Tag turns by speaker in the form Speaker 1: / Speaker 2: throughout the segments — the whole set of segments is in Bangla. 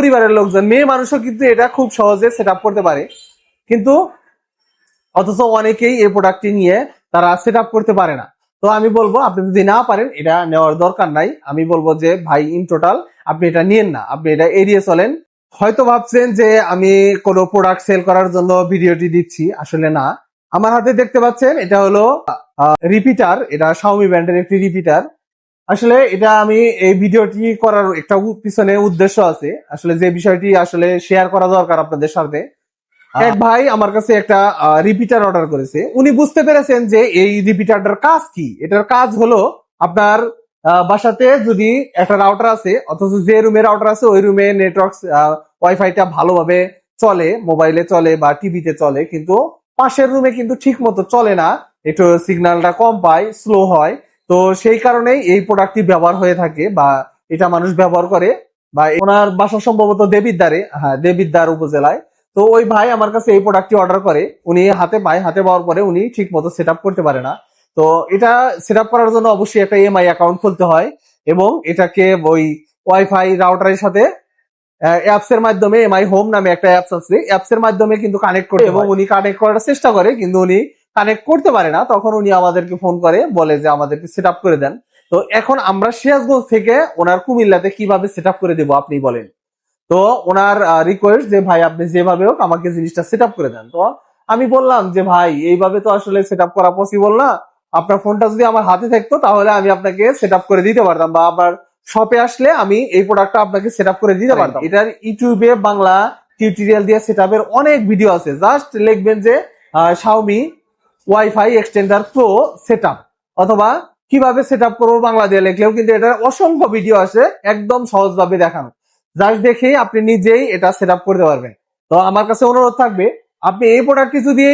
Speaker 1: পরিবারের লোকজন, মেয়ে মানুষও কিন্তু এটা খুব সহজে সেট আপ করতে পারে, কিন্তু অথচ অনেকেই এই প্রোডাক্টটি নিয়ে তারা সেট আপ করতে পারে না। তো আমি বলবো আপনি যদি না পারেন এটা নেওয়ার দরকার নাই। আমি বলবো যে ভাই ইন টোটাল আপনি এটা নিয়েন না, আপনি এটা এড়িয়ে চলেন। হয়তো ভাবছেন যে আমি কোনো প্রোডাক্ট সেল করার জন্য ভিডিওটি দিচ্ছি, আসলে না। আমার হাতে দেখতে পাচ্ছেন এটা হলো রিপিটার, এটা শাওমি ব্র্যান্ডের একটি রিপিটার। আসলে এটা আমি এই ভিডিওটি করার একটা পিছনে উদ্দেশ্য আছে, আসলে যে বিষয়টি আসলে শেয়ার করা দরকার আপনাদের সাথে। এক ভাই আমার কাছে একটা রিপিটার অর্ডার করেছে। উনি বুঝতে পেরেছেন যে এই রিপিটারটার কাজ কি। এটার কাজ হলো আপনার বাসাতে যদি একটা রাউটার আছে, অথচ যে রুমে রাউটার আছে ওই রুমে নেটওয়ার্ক ওয়াইফাইটা ভালোভাবে চলে, মোবাইলে চলে বা টিভিতে চলে, কিন্তু পাশের রুমে কিন্তু ঠিক মতো চলে না, একটু সিগন্যালটা কম পায়, স্লো হয়। তো সেই কারণেই এই প্রোডাক্টটি ব্যবহার হয়ে থাকে বা এটা মানুষ ব্যবহার করে। বা ওনার বাসা সম্ভবত দেবিদ্বারে, হ্যাঁ দেবিদ্বার উপজেলায়। তো ওই ভাই আমার কাছে এই প্রোডাক্টটি অর্ডার করে, উনি হাতে পায়, হাতে পাওয়ার পরে উনি ঠিক মতো সেট আপ করতে পারে না। তো এটা সেট আপ করার জন্য অবশ্যই একটা ইএমআই অ্যাকাউন্ট খুলতে হয়, এবং এটাকে ওই ওয়াইফাই রাউটারের সাথে অ্যাপস এর মাধ্যমে, এমআই হোম নামে একটা অ্যাপস আছে, অ্যাপস এর মাধ্যমে কিন্তু কানেক্ট করে, এবং উনি কানেক্ট করার চেষ্টা করে কিন্তু উনি কানেক্ট করতে পারে না। তখন উনি আমাদেরকে ফোন করে বলে যে আমাদেরকে সেট আপ করে দেন। তো এখন আমরা সিরাজগঞ্জ থেকে ওনার কুমিল্লাতে কিভাবে সেট আপ করে দেবো আপনি বলেন। তো ওনার রিকোয়েস্ট যে ভাই আপনি যেভাবে হোক আমাকে জিনিসটা সেট আপ করে দেন। তো আমি বললাম যে ভাই এইভাবে তো আসলে সেট আপ করা পসিবল না, আপনার ফোনটা যদি আমার হাতে থাকতো তাহলে আমি আপনাকে সেট আপ করে দিতে পারতাম, বা আবার শপে আসলে আমি এই প্রোডাক্টটা আপনাকে সেট আপ করে দিতে পারতাম। এটার ইউটিউবে বাংলা টিউটোরিয়াল দিয়ে সেট আপের অনেক ভিডিও আছে, জাস্ট লিখবেন যে Xiaomi wifi extender pro set up, অথবা কিভাবে সেট আপ করবো বাংলা দিয়ে লিখলেও কিন্তু এটার অসংখ্য ভিডিও আছে একদম সহজভাবে দেখানো। জাস্ট দেখেই আপনি নিজেই এটা সেট আপ করতে পারবেন। তো আমার কাছে অনুরোধ থাকবে, আপনি এই প্রোডাক্টটি যদি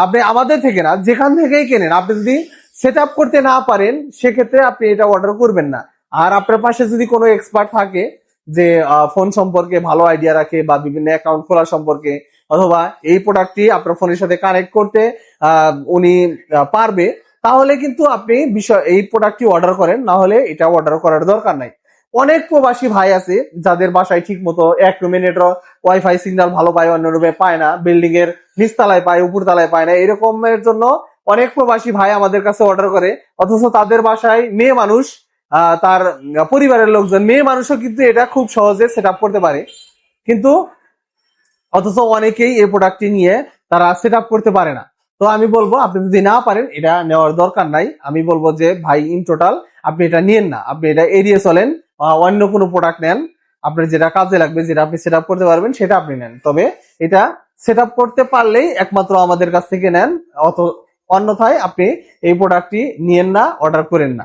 Speaker 1: আপনি আমাদের থেকে না যেখান থেকেই কেনেন, আপনি যদি সেট আপ করতে না পারেন সেক্ষেত্রে আপনি এটা অর্ডার করবেন না। আর আপনার পাশে যদি কোনো এক্সপার্ট থাকে যে ফোন সম্পর্কে ভালো আইডিয়া রাখে বা বিভিন্ন অ্যাকাউন্ট খোলা সম্পর্কে, অথবা এই প্রোডাক্টটি আপনার ফোনের সাথে কানেক্ট করতে উনি পারবে, তাহলে কিন্তু আপনি এই প্রোডাক্টটি অর্ডার করেন, না হলে এটা অর্ডার করার দরকার নাই। অনেক প্রবাসী ভাই আছে যাদের বাসায় ঠিক মতো এক রুমে নেটওয়ার্ক ওয়াইফাই সিগন্যাল ভালো পায়, অন্য রুমে পায় না, বিল্ডিং এর নিচতলায় পায়, উপর তলায় পায় না। এরকমের জন্য অনেক প্রবাসী ভাই আমাদের কাছে অর্ডার করে, অথচ তাদের বাসায় মেয়ে মানুষ, তার পরিবারের লোকজন, মেয়ে মানুষও কিন্তু এটা খুব সহজে সেট আপ করতে পারে, কিন্তু অথচ অনেকেই এই প্রোডাক্টটি নিয়ে তারা সেট আপ করতে পারে না। তো আমি বলবো আপনি যদি না পারেন এটা নেওয়ার দরকার নাই। আমি বলবো যে ভাই ইন টোটাল আপনি এটা নিয়েন না, আপনি এটা এড়িয়ে চলেন, অন্য কোনো প্রোডাক্ট নেন, আপনার যেটা কাজে লাগবে, যেটা আপনি সেট আপ করতে পারবেন সেটা আপনি নেন। তবে এটা সেট আপ করতে পারলেই একমাত্র আমাদের কাছ থেকে নেন, অন্যথায় আপনি এই প্রোডাক্টটি নিয়েন না, অর্ডার করেন না।